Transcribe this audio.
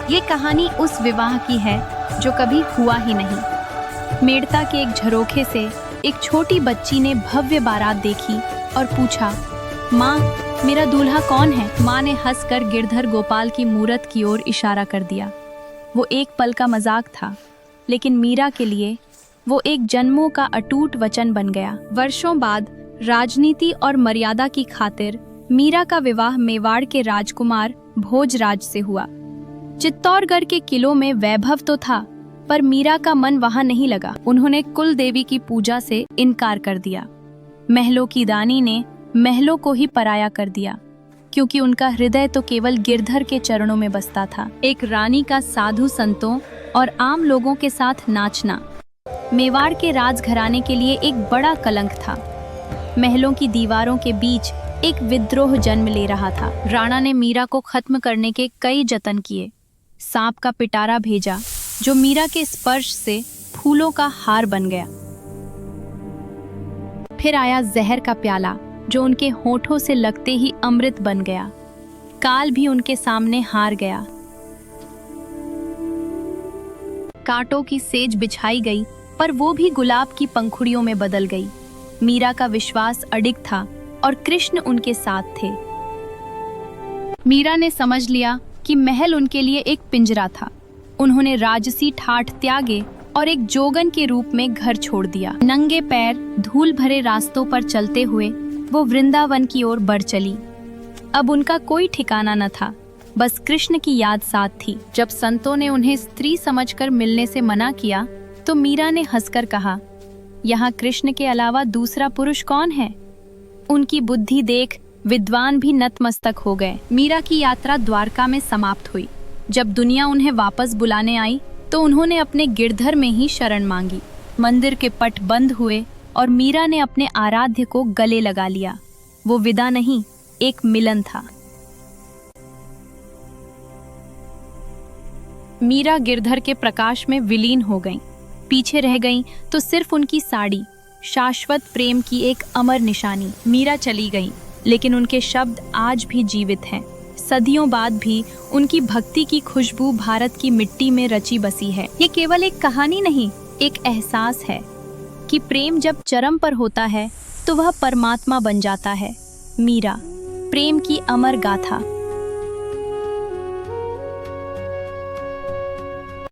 ये कहानी उस विवाह की है जो कभी हुआ ही नहीं। मेड़ता के एक झरोखे से एक छोटी बच्ची ने भव्य बारात देखी और पूछा, माँ, मेरा दूल्हा कौन है? माँ ने हंसकर गिरधर गोपाल की मूरत की ओर इशारा कर दिया। वो एक पल का मजाक था, लेकिन मीरा के लिए वो एक जन्मों का अटूट वचन बन गया। वर्षों बाद राजनीति और मर्यादा की खातिर मीरा का विवाह मेवाड़ के राजकुमार भोजराज से हुआ। चित्तौड़गढ़ के किलों में वैभव तो था, पर मीरा का मन वहां नहीं लगा। उन्होंने कुल देवी की पूजा से इनकार कर दिया। महलों की रानी ने महलों को ही पराया कर दिया, क्योंकि उनका हृदय तो केवल गिरधर के चरणों में बसता था। एक रानी का साधु संतों और आम लोगों के साथ नाचना मेवाड़ के राजघराने के लिए एक बड़ा कलंक था। महलों की दीवारों के बीच एक विद्रोह जन्म ले रहा था। राणा ने मीरा को खत्म करने के कई जतन किए। सांप का पिटारा भेजा, जो मीरा के स्पर्श से फूलों का हार बन गया। फिर आया जहर का प्याला, जो उनके होठों से लगते ही अमृत बन गया। काल भी उनके सामने हार गया। कांटों की सेज बिछाई गई, पर वो भी गुलाब की पंखुड़ियों में बदल गई। मीरा का विश्वास अडिग था और कृष्ण उनके साथ थे। मीरा ने समझ लिया कि महल उनके लिए एक पिंजरा था। उन्होंने राजसी ठाठ त्यागे और एक जोगन के रूप में घर छोड़ दिया। नंगे पैर धूल भरे रास्तों पर चलते हुए वो वृंदावन की ओर बढ़ चली। अब उनका कोई ठिकाना न था, बस कृष्ण की याद साथ थी। जब संतों ने उन्हें स्त्री समझकर मिलने से मना किया, तो मीरा ने हंसकर कहा, यहाँ कृष्ण के अलावा दूसरा पुरुष कौन है? उनकी बुद्धि देख विद्वान भी नतमस्तक हो गए। मीरा की यात्रा द्वारका में समाप्त हुई। जब दुनिया उन्हें वापस बुलाने आई, तो उन्होंने अपने गिरधर में ही शरण मांगी। मंदिर के पट बंद हुए और मीरा ने अपने आराध्य को गले लगा लिया। वो विदा नहीं, एक मिलन था। मीरा गिरधर के प्रकाश में विलीन हो गईं। पीछे रह गईं तो सिर्फ उनकी साड़ी, शाश्वत प्रेम की एक अमर निशानी। मीरा चली गईं, लेकिन उनके शब्द आज भी जीवित हैं। सदियों बाद भी उनकी भक्ति की खुशबू भारत की मिट्टी में रची बसी है। ये केवल एक कहानी नहीं, एक एहसास है कि प्रेम जब चरम पर होता है तो वह परमात्मा बन जाता है। मीरा, प्रेम की अमर गाथा।